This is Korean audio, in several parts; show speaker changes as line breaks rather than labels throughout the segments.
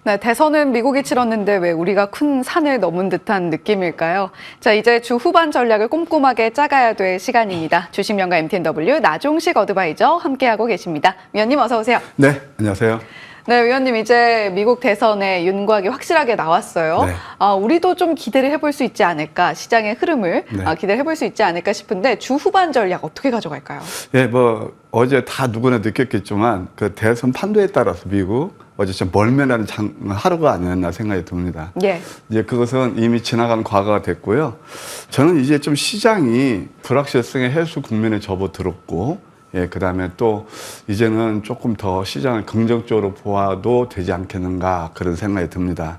네, 대선은 미국이 치렀는데 왜 우리가 큰 산을 넘은 듯한 느낌일까요? 자, 이제 주 후반 전략을 꼼꼼하게 짜가야 될 시간입니다. 주식명가 MTNW 나종식 어드바이저 함께하고 계십니다. 위원님 어서 오세요.
네, 안녕하세요.
네, 위원님 이제 미국 대선에 윤곽이 확실하게 나왔어요.
네.
우리도 좀 기대를 해볼 수 있지 않을까, 시장의 흐름을 기대를 해볼 수 있지 않을까 싶은데 주 후반 전략 어떻게 가져갈까요?
예, 뭐 어제 다 누구나 느꼈겠지만 그 대선 판도에 따라서 미국 어제 좀 멀면하는 하루가 아니었나 생각이 듭니다.
예.
이제 그것은 이미 지나간 과거가 됐고요. 저는 이제 좀 시장이 불확실성의 해소 국면에 접어들었고, 예, 그 다음에 또 이제는 조금 더 시장을 긍정적으로 보아도 되지 않겠는가 그런 생각이 듭니다.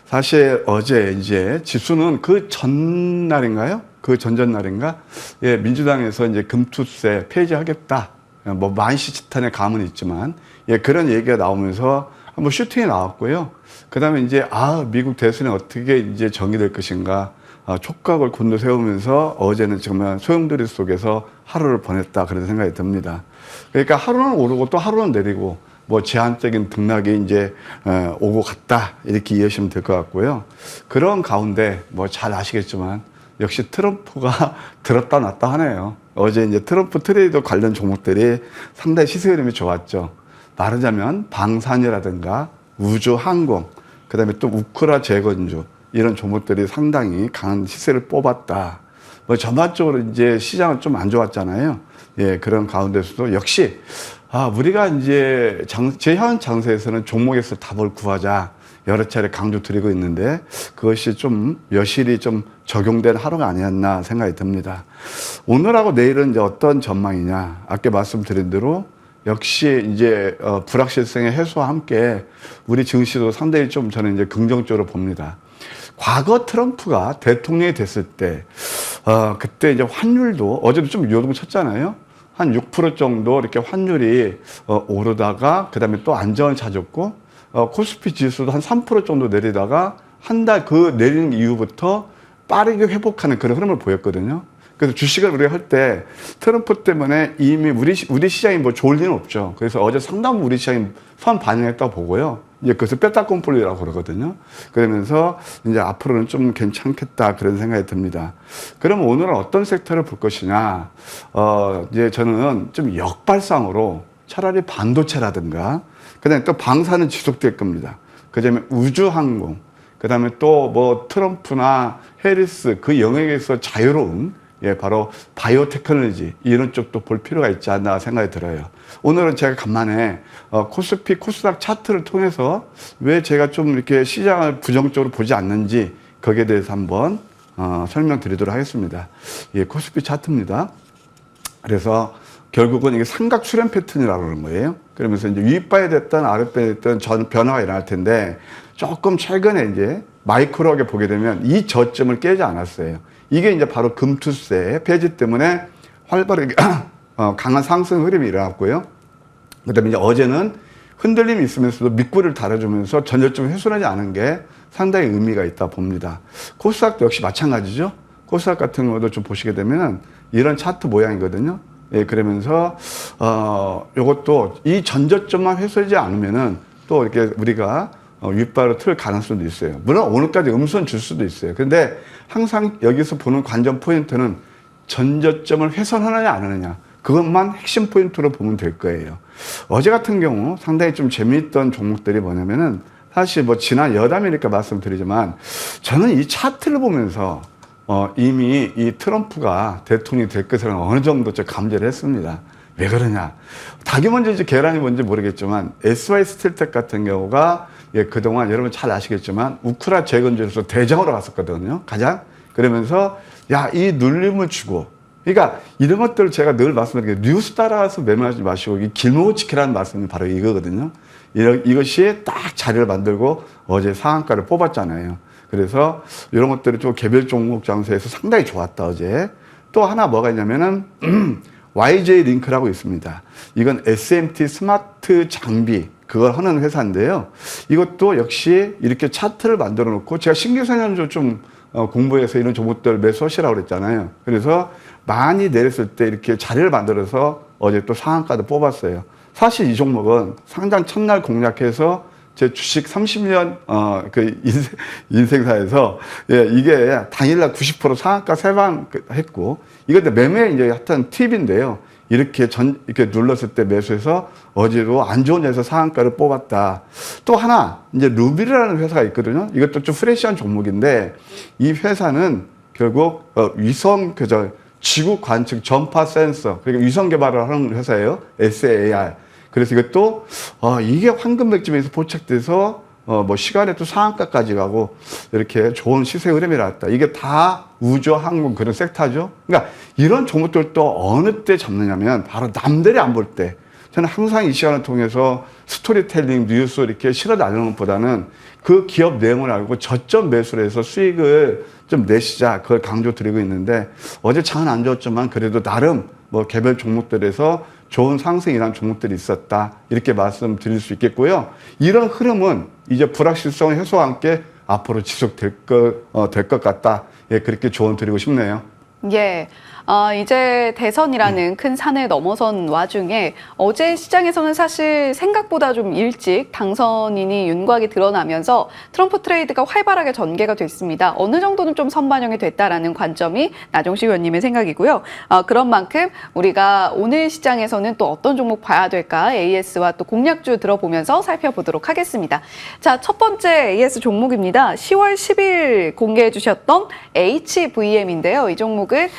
사실 어제 이제 지수는 그 전날인가요? 그 전전날인가? 예, 민주당에서 이제 금투세 폐지하겠다. 뭐 만시지탄의 감은 있지만, 예, 그런 얘기가 나오면서 한번 슈팅이 나왔고요. 그 다음에 이제, 미국 대선이 어떻게 이제 정의될 것인가. 촉각을 곤두세우면서 어제는 정말 소용돌이 속에서 하루를 보냈다. 그런 생각이 듭니다. 그러니까 하루는 오르고 또 하루는 내리고, 뭐 제한적인 등락이 이제 오고 갔다. 이렇게 이해하시면 될 것 같고요. 그런 가운데 뭐 잘 아시겠지만, 역시 트럼프가 들었다 놨다 하네요. 어제 이제 트럼프 트레이더 관련 종목들이 상당히 시세 흐름이 좋았죠. 말하자면 방산이라든가 우주 항공, 그 다음에 또 우크라 재건주, 이런 종목들이 상당히 강한 시세를 뽑았다. 뭐 전반적으로 이제 시장은 좀 안 좋았잖아요. 예, 그런 가운데서도 역시, 우리가 이제 제현 장세에서는 종목에서 답을 구하자. 여러 차례 강조 드리고 있는데 그것이 좀 여실히 좀 적용된 하루가 아니었나 생각이 듭니다. 오늘하고 내일은 이제 어떤 전망이냐. 아까 말씀드린 대로 역시 이제 불확실성의 해소와 함께 우리 증시도 상당히 좀 저는 이제 긍정적으로 봅니다. 과거 트럼프가 대통령이 됐을 때, 그때 이제 환율도 어제도 좀 요동쳤잖아요. 한 6% 정도 이렇게 환율이 오르다가 그 다음에 또 안정을 찾았고, 코스피 지수도 한 3% 정도 내리다가 한 달 그 내리는 이후부터 빠르게 회복하는 그런 흐름을 보였거든요. 그래서 주식을 우리가 할 때 트럼프 때문에 이미 우리 시장이 뭐 좋을 리는 없죠. 그래서 어제 상당 부분 우리 시장이 선 반영했다고 보고요. 이제 그것을 빼따꼼폴리라고 그러거든요. 그러면서 이제 앞으로는 좀 괜찮겠다 그런 생각이 듭니다. 그러면 오늘은 어떤 섹터를 볼 것이냐. 이제 저는 좀 역발상으로 차라리 반도체라든가 그 다음에 또 방사는 지속될 겁니다. 그 다음에 우주항공, 그 다음에 또 뭐 트럼프나 해리스 그 영역에서 자유로운, 예, 바로 바이오 테크놀로지 이런 쪽도 볼 필요가 있지 않나 생각이 들어요. 오늘은 제가 간만에 코스피, 코스닥 차트를 통해서 왜 제가 좀 이렇게 시장을 부정적으로 보지 않는지 거기에 대해서 한번 설명드리도록 하겠습니다. 예, 코스피 차트입니다. 그래서 결국은 이게 삼각 수렴 패턴이라고 그러는 거예요. 그러면서 이제 윗바에 됐든 아랫바에 됐든 전 변화가 일어날 텐데 조금 최근에 이제 마이크로하게 보게 되면 이 저점을 깨지 않았어요. 이게 이제 바로 금투세 폐지 때문에 활발하게 강한 상승 흐름이 일어났고요. 그 다음에 이제 어제는 흔들림이 있으면서도 밑구리를 달아주면서 전저점을 훼손하지 않은 게 상당히 의미가 있다 봅니다. 코스닥도 역시 마찬가지죠. 코스닥 같은 것도 좀 보시게 되면 이런 차트 모양이거든요. 예, 그러면서, 요것도 이 전저점만 훼손하지 않으면은 또 이렇게 우리가 윗바로 틀 가능성도 있어요. 물론 오늘까지 음선 줄 수도 있어요. 근데 항상 여기서 보는 관전 포인트는 전저점을 훼손하느냐 안 하느냐. 그것만 핵심 포인트로 보면 될 거예요. 어제 같은 경우 상당히 좀 재미있던 종목들이 뭐냐면은 사실 뭐 지난 여담이니까 말씀드리지만 저는 이 차트를 보면서 이미 이 트럼프가 대통령이 될 것을 어느 정도 감지를 했습니다. 왜 그러냐. 닭이 먼저인지 계란이 뭔지 모르겠지만 SY 스틸텍 같은 경우가 예, 그동안 여러분 잘 아시겠지만 우크라 재건주에서 대장으로 갔었거든요. 가장. 그러면서 이 눌림을 주고 그러니까 이런 것들을 제가 늘 말씀드리는 게 뉴스 따라서 매매하지 마시고 이 길목을 지키라는 말씀이 바로 이거거든요. 이것이 딱 자리를 만들고 어제 상한가를 뽑았잖아요. 그래서 이런 것들이 좀 개별 종목 장세에서 상당히 좋았다, 어제. 또 하나 뭐가 있냐면은, YJ 링크라고 있습니다. 이건 SMT 스마트 장비, 그걸 하는 회사인데요. 이것도 역시 이렇게 차트를 만들어 놓고, 제가 신규선연조 좀 공부해서 이런 종목들 매수하시라고 그랬잖아요. 그래서 많이 내렸을 때 이렇게 자리를 만들어서 어제 또 상한가도 뽑았어요. 사실 이 종목은 상장 첫날 공략해서 제 주식 30년 그 인생사에서 예, 이게 당일날 90% 상한가 3방 했고 이건데 매매 이제 하여튼 팁인데요. 이렇게 이렇게 눌렀을 때 매수해서 어제도 안 좋은 데서 상한가를 뽑았다. 또 하나 이제 루비르라는 회사가 있거든요. 이것도 좀 프레시한 종목인데 이 회사는 결국 위성 지구 관측 전파 센서 그러니까 위성 개발을 하는 회사예요. SAR. 그래서 이것도 이게 황금 맥점에서 포착돼서 뭐 시간에 또 상한가까지 가고 이렇게 좋은 시세 흐름이 나왔다. 이게 다 우주 항공 그런 섹터죠. 그러니까 이런 종목들도 어느 때 잡느냐면 바로 남들이 안 볼 때. 저는 항상 이 시간을 통해서 스토리텔링 뉴스 이렇게 실어 나르는 것보다는 그 기업 내용을 알고 저점 매수를 해서 수익을 좀 내시자 그걸 강조드리고 있는데 어제 장은 안 좋았지만 그래도 나름 뭐 개별 종목들에서 좋은 상승이란 종목들이 있었다. 이렇게 말씀드릴 수 있겠고요. 이런 흐름은 이제 불확실성 해소와 함께 앞으로 지속될 것 같다. 예, 그렇게 조언 드리고 싶네요.
예. 이제 대선이라는 큰 산을 넘어선 와중에 어제 시장에서는 사실 생각보다 좀 일찍 당선인이 윤곽이 드러나면서 트럼프 트레이드가 활발하게 전개가 됐습니다. 어느 정도는 좀 선반영이 됐다라는 관점이 나종식 의원님의 생각이고요. 그런 만큼 우리가 오늘 시장에서는 또 어떤 종목 봐야 될까 AS와 또 공략주 들어보면서 살펴보도록 하겠습니다. 자, 첫 번째 AS 종목입니다. 10월 10일 공개해 주셨던 HVM인데요. 이 종목은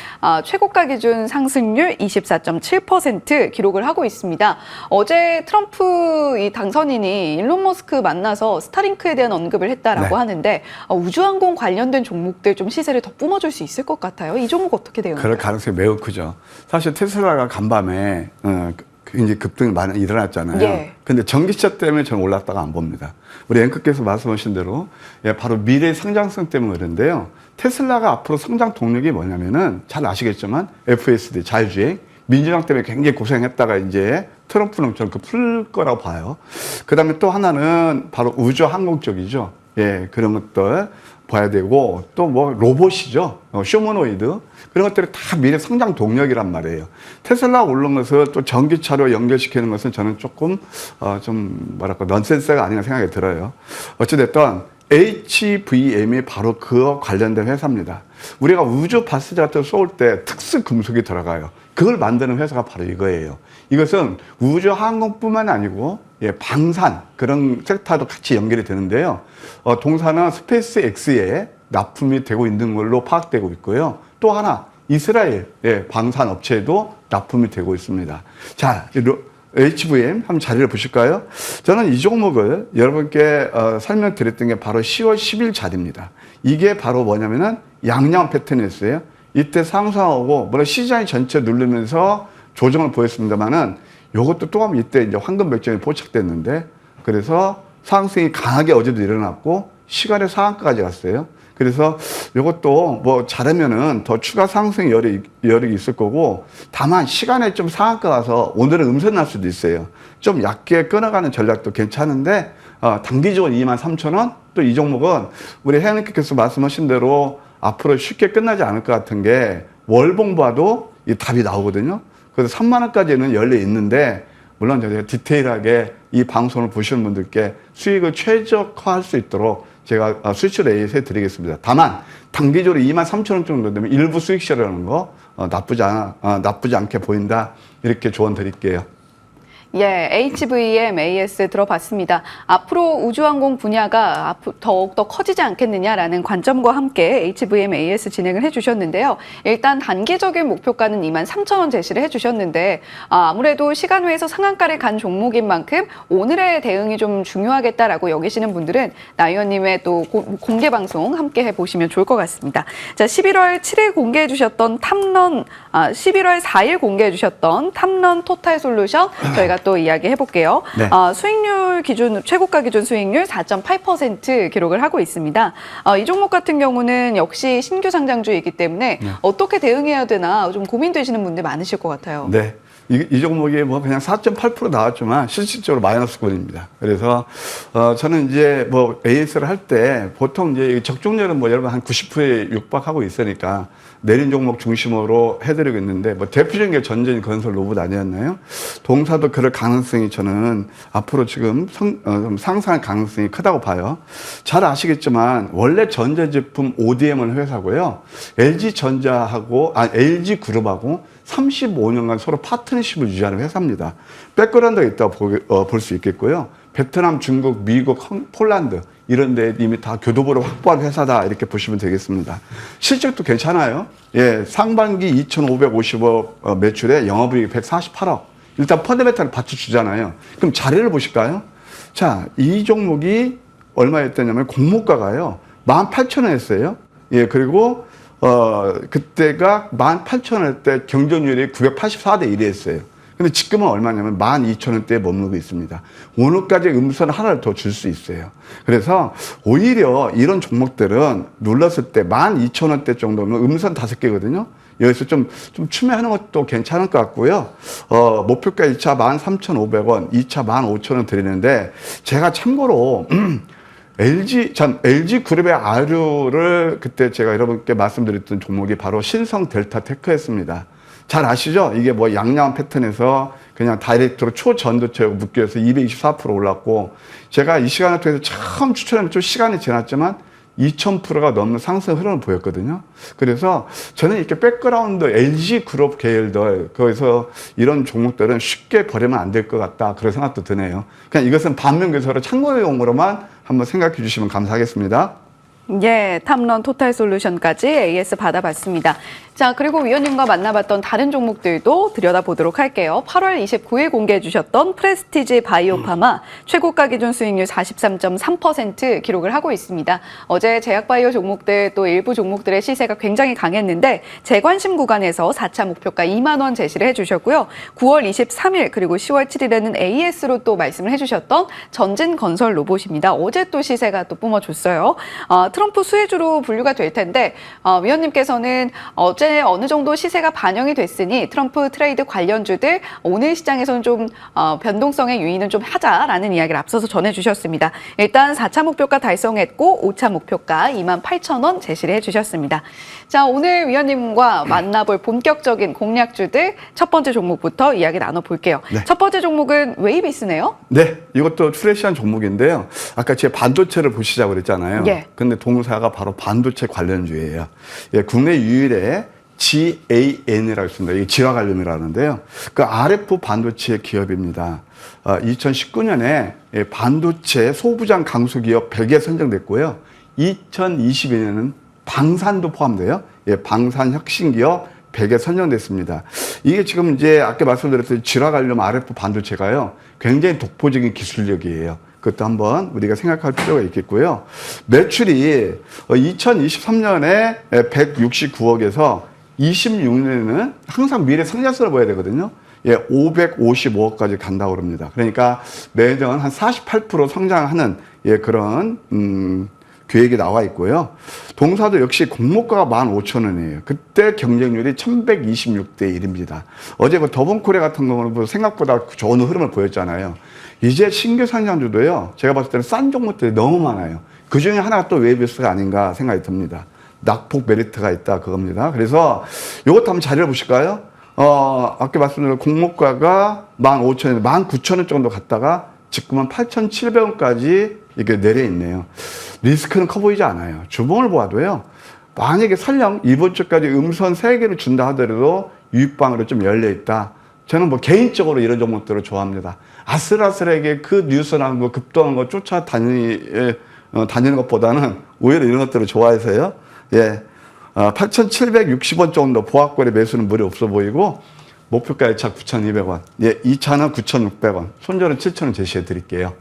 최고가 기준 상승률 24.7% 기록을 하고 있습니다. 어제 트럼프 이 당선인이 일론 머스크 만나서 스타링크에 대한 언급을 했다라고
네.
하는데 우주항공 관련된 종목들 좀 시세를 더 뿜어줄 수 있을 것 같아요. 이 종목 어떻게 대응할까요?
그럴 가능성이 매우 크죠. 사실 테슬라가 간밤에 굉장히 급등이 많이 일어났잖아요.
예.
근데 전기차 때문에 저는 올랐다가 안 봅니다. 우리 앵커께서 말씀하신 대로 바로 미래의 성장성 때문에 그런데요. 테슬라가 앞으로 성장 동력이 뭐냐면은 잘 아시겠지만 FSD 자율주행 민주당 때문에 굉장히 고생했다가 이제 트럼프는 저는 풀 거라고 봐요. 그다음에 또 하나는 바로 우주 항공 쪽이죠. 예, 그런 것들 봐야 되고 또 뭐 로봇이죠. 휴머노이드 그런 것들이 다 미래 성장 동력이란 말이에요. 테슬라가 오른 것을 또 전기차로 연결시키는 것은 저는 조금 좀 뭐랄까 넌센스가 아닌가 생각이 들어요. 어찌됐든 HVM이 바로 그와 관련된 회사입니다. 우리가 우주 바스 같은 거 쏠 때 특수 금속이 들어가요. 그걸 만드는 회사가 바로 이거예요. 이것은 우주 항공뿐만 아니고 방산 그런 섹터도 같이 연결이 되는데요. 동사는 스페이스 X에 납품이 되고 있는 걸로 파악되고 있고요. 또 하나 이스라엘 방산 업체에도 납품이 되고 있습니다. 자, HVM 한번 자리를 보실까요? 저는 이 종목을 여러분께 설명드렸던 게 바로 10월 10일 자리입니다. 이게 바로 뭐냐면은 양양 패턴이었어요. 이때 상승하고 물론 시장이 전체 누르면서 조정을 보였습니다만은 요것도 또 한번 이때 이제 황금 맥점이 포착됐는데 그래서 상승이 강하게 어제도 일어났고 시간의 상한가까지 갔어요. 그래서 이것도 뭐 잘하면은 더 추가 상승 여력이 있을 거고 다만 시간에 좀 상한가 가서 오늘은 음선 날 수도 있어요. 좀 얕게 끊어가는 전략도 괜찮은데 단기적으로 23,000원 또 이 종목은 우리 혜연님께서 말씀하신 대로 앞으로 쉽게 끝나지 않을 것 같은 게 월봉 봐도 이 답이 나오거든요. 그래서 3만 원까지는 열려 있는데 물론 저희가 디테일하게 이 방송을 보시는 분들께 수익을 최적화할 수 있도록 제가 수출 AS 해드리겠습니다. 다만 단기적으로 23,000원 정도 되면 일부 수익 실현하는 거 나쁘지 않게 보인다. 이렇게 조언 드릴게요.
예, HVM, AS 들어봤습니다. 앞으로 우주항공 분야가 더욱더 커지지 않겠느냐라는 관점과 함께 HVM, AS 진행을 해주셨는데요. 일단 단기적인 목표가는 23,000원 제시를 해주셨는데 아무래도 시간외에서 상한가를 간 종목인 만큼 오늘의 대응이 좀 중요하겠다라고 여기시는 분들은 나 의원님의 또 공개 방송 함께 해보시면 좋을 것 같습니다. 자, 11월 7일 공개해 주셨던 11월 4일 공개해 주셨던 탐런 토탈 솔루션 저희가 또 이야기 해볼게요.
네.
수익률 기준, 최고가 기준 수익률 4.8% 기록을 하고 있습니다. 이 종목 같은 경우는 역시 신규 상장주이기 때문에 어떻게 대응해야 되나 좀 고민되시는 분들 많으실 것 같아요.
네. 이 종목이 뭐 그냥 4.8% 나왔지만 실질적으로 마이너스권입니다. 그래서 저는 이제 뭐 AS를 할 때 보통 이제 적중률은 뭐 여러분 한 90%에 육박하고 있으니까 내린 종목 중심으로 해드리고 있는데 뭐 대표적인 게 전진 건설 로봇 아니었나요? 동사도 그럴 가능성이 저는 앞으로 지금 좀 상승할 가능성이 크다고 봐요. 잘 아시겠지만 원래 전자제품 ODM은 회사고요. LG그룹하고 35년간 서로 파트너십을 유지하는 회사입니다. 백그라운드가 있다고 볼 수 있겠고요. 베트남, 중국, 미국, 폴란드 이런 데 이미 다 교도부를 확보한 회사다 이렇게 보시면 되겠습니다. 실적도 괜찮아요. 예, 상반기 2,550억 매출에 영업이익 148억. 일단 펀더멘탈을 받쳐주잖아요. 그럼 자리를 보실까요? 자, 이 종목이 얼마였냐면 공모가가요 18,000원이었어요. 예, 그리고 그때가 18,000원 때 경쟁률이 984대 1이었어요. 근데 지금은 얼마냐면 12,000원대에 머무르고 있습니다. 오늘까지 음선 하나를 더 줄 수 있어요. 그래서 오히려 이런 종목들은 눌렀을 때 12,000원대 정도면 음선 5개거든요. 여기서 좀 추매하는 것도 괜찮을 것 같고요. 목표가 1차 13,500원, 2차 15,000원 드리는데 제가 참고로 LG 그룹의 아류를 그때 제가 여러분께 말씀드렸던 종목이 바로 신성 델타 테크였습니다. 잘 아시죠? 이게 뭐 양양한 패턴에서 그냥 다이렉트로 초전도체하고 묶여서 224% 올랐고, 제가 이 시간을 통해서 처음 추천하면 좀 시간이 지났지만 2000%가 넘는 상승 흐름을 보였거든요. 그래서 저는 이렇게 백그라운드 LG 그룹 계열들, 거기서 이런 종목들은 쉽게 버리면 안 될 것 같다. 그런 생각도 드네요. 그냥 이것은 반면교사로 참고용으로만 한번 생각해 주시면 감사하겠습니다.
예, 탐런 토탈 솔루션까지 AS 받아봤습니다. 자, 그리고 위원님과 만나봤던 다른 종목들도 들여다보도록 할게요. 8월 29일 공개해 주셨던 프레스티지 바이오파마 최고가 기준 수익률 43.3% 기록을 하고 있습니다. 어제 제약바이오 종목들 또 일부 종목들의 시세가 굉장히 강했는데 재관심 구간에서 4차 목표가 2만 원 제시를 해주셨고요. 9월 23일 그리고 10월 7일에는 AS로 또 말씀을 해주셨던 전진건설 로봇입니다. 어제 또 시세가 또 뿜어줬어요. 트럼프 수혜주로 분류가 될 텐데 위원님께서는 어제 어느 정도 시세가 반영이 됐으니 트럼프 트레이드 관련주들 오늘 시장에서는 좀 변동성의 유인은 좀 하자라는 이야기를 앞서서 전해주셨습니다. 일단 4차 목표가 달성했고 5차 목표가 28,000원 제시를 해주셨습니다. 자, 오늘 위원님과 만나볼 본격적인 공략주들 첫 번째 종목부터 이야기 나눠볼게요.
네.
첫 번째 종목은 웨이비스네요.
네, 이것도 프레시한 종목인데요. 아까 제가 반도체를 보시자고 그랬잖아요.
예.
근데 동사가 바로 반도체 관련주예요. 예, 국내 유일의 GAN이라고 있습니다. 이게 지화관련이라는데요. 그 RF 반도체 기업입니다. 2019년에 반도체 소부장 강소기업 100에 선정됐고요. 2022년은 방산도 포함돼요. 예, 방산 혁신기업 100에 선정됐습니다. 이게 지금 이제 아까 말씀드렸던 지화 관련 RF 반도체가요, 굉장히 독보적인 기술력이에요. 그것도 한번 우리가 생각할 필요가 있겠고요. 매출이 2023년에 169억에서 26년에는 항상 미래 성장세를 보여야 되거든요. 예, 555억까지 간다고 그럽니다. 그러니까 매년 한 48% 성장하는 예, 그런 계획이 나와 있고요. 동사도 역시 공모가가 15,000원이에요. 그때 경쟁률이 1126대 1입니다. 어제 뭐 더본코리아 같은 경우는 생각보다 좋은 흐름을 보였잖아요. 이제 신규 상장주도요, 제가 봤을 때는 싼 종목들이 너무 많아요. 그 중에 하나가 또 웨이비스가 아닌가 생각이 듭니다. 낙폭 메리트가 있다 그겁니다. 그래서 이것도 한번 자료를 보실까요? 아까 말씀드린 공모가가 15,000원, 19,000원 정도 갔다가 지금은 8,700원까지 이게 내려 있네요. 리스크는 커 보이지 않아요. 주봉을 보아도요, 만약에 설령 이번 주까지 음선 3개를 준다 하더라도 유입방으로 좀 열려 있다. 저는 뭐 개인적으로 이런 종목들을 좋아합니다. 아슬아슬하게 그 뉴스 나온 거, 급등한 거 쫓아다니는 것보다는 오히려 이런 것들을 좋아해서요. 예, 8,760원 정도 보합거래 매수는 무리 없어 보이고, 목표가 1차 9,200원, 예, 2차는 9,600원, 손절은 7,000원 제시해 드릴게요.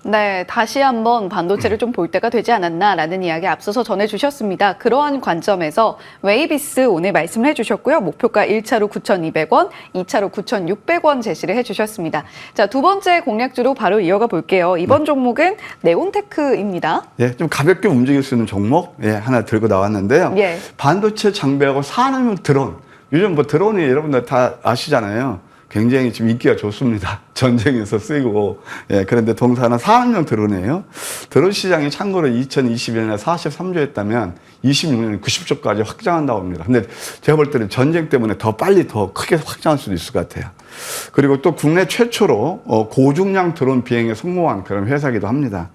네, 다시 한번 반도체를 좀 볼 때가 되지 않았나라는 이야기 앞서서 전해주셨습니다. 그러한 관점에서 웨이비스 오늘 말씀을 해주셨고요. 목표가 1차로 9,200원, 2차로 9,600원 제시를 해주셨습니다. 자, 두 번째 공략주로 바로 이어가 볼게요. 이번 종목은 네온테크입니다.
예, 좀 가볍게 움직일 수 있는 종목 예, 하나 들고 나왔는데요.
예.
반도체 장비하고 산업용 드론. 요즘 뭐 드론이 여러분들 다 아시잖아요. 굉장히 지금 인기가 좋습니다. 전쟁에서 쓰이고. 예, 그런데 동사는 산업용 드론이에요. 드론 시장이 참고로 2021년에 43조였다면 26년 90조까지 확장한다고 합니다. 근데 제가 볼 때는 전쟁 때문에 더 빨리 더 크게 확장할 수도 있을 것 같아요. 그리고 또 국내 최초로 고중량 드론 비행에 성공한 그런 회사이기도 합니다.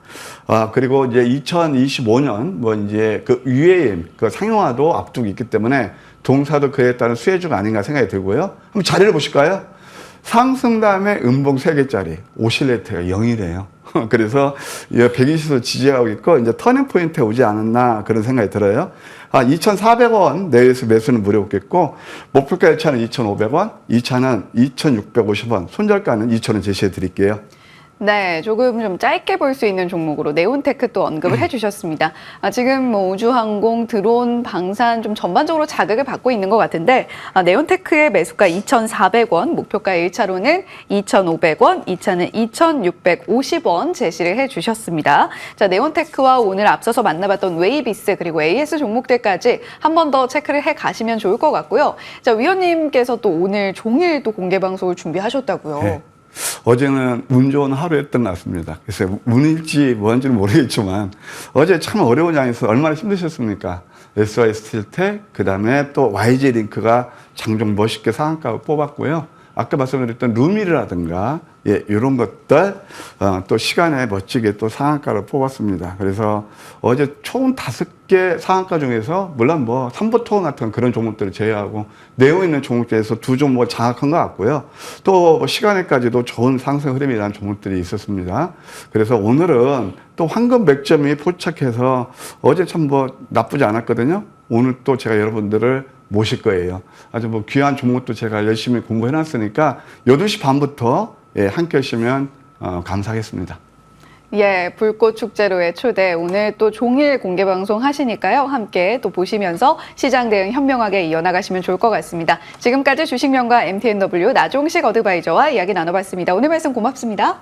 그리고 이제 2025년 뭐 이제 그 UAM 그 상용화도 앞두고 있기 때문에 동사도 그에 따른 수혜주가 아닌가 생각이 들고요. 한번 자리를 보실까요? 상승 다음에 음봉 3개짜리 오실레이터가 0이래요. 그래서 120을 지지하고 있고 이제 터닝 포인트에 오지 않았나 그런 생각이 들어요. 2,400원 내에서 매수는 무료겠고 목표가 1차는 2,500원, 2차는 2,650원, 손절가는 2,000원 제시해 드릴게요.
네, 조금 좀 짧게 볼 수 있는 종목으로 네온테크 또 언급을 해주셨습니다. 지금 뭐 우주항공, 드론, 방산 좀 전반적으로 자극을 받고 있는 것 같은데 네온테크의 매수가 2,400원, 목표가 1차로는 2,500원, 2차는 2,650원 제시를 해주셨습니다. 자, 네온테크와 오늘 앞서서 만나봤던 웨이비스 그리고 AS 종목들까지 한 번 더 체크를 해 가시면 좋을 것 같고요. 자, 위원님께서 또 오늘 종일 또 공개 방송을 준비하셨다고요.
네. 어제는 운 좋은 하루였던 것 같습니다. 그래서 운일지 뭔지는 모르겠지만 어제 참 어려운 장에서 얼마나 힘드셨습니까? SY 스틸텍, 그 다음에 또 YG링크가 장중 멋있게 상한가를 뽑았고요. 아까 말씀드렸던 루미르라든가 이런 것들 또 시간에 멋지게 또 상한가를 뽑았습니다. 그래서 어제 총 5개 상한가 중에서 물론 뭐 삼보토 같은 그런 종목들을 제외하고 내용 있는 종목 중에서 2종목을 장악한 것 같고요. 또 시간에까지도 좋은 상승 흐름이라는 종목들이 있었습니다. 그래서 오늘은 또 황금 맥점이 포착해서 어제 참 뭐 나쁘지 않았거든요. 오늘 또 제가 여러분들을 모실 거예요. 아주 뭐 귀한 종목도 제가 열심히 공부해 놨으니까 8시 반부터 함께 하시면 감사하겠습니다.
예, 불꽃 축제로의 초대 오늘 또 종일 공개 방송 하시니까요. 함께 또 보시면서 시장 대응 현명하게 이어나가시면 좋을 것 같습니다. 지금까지 주식명가 MTNW 나종식 어드바이저와 이야기 나눠봤습니다. 오늘 말씀 고맙습니다.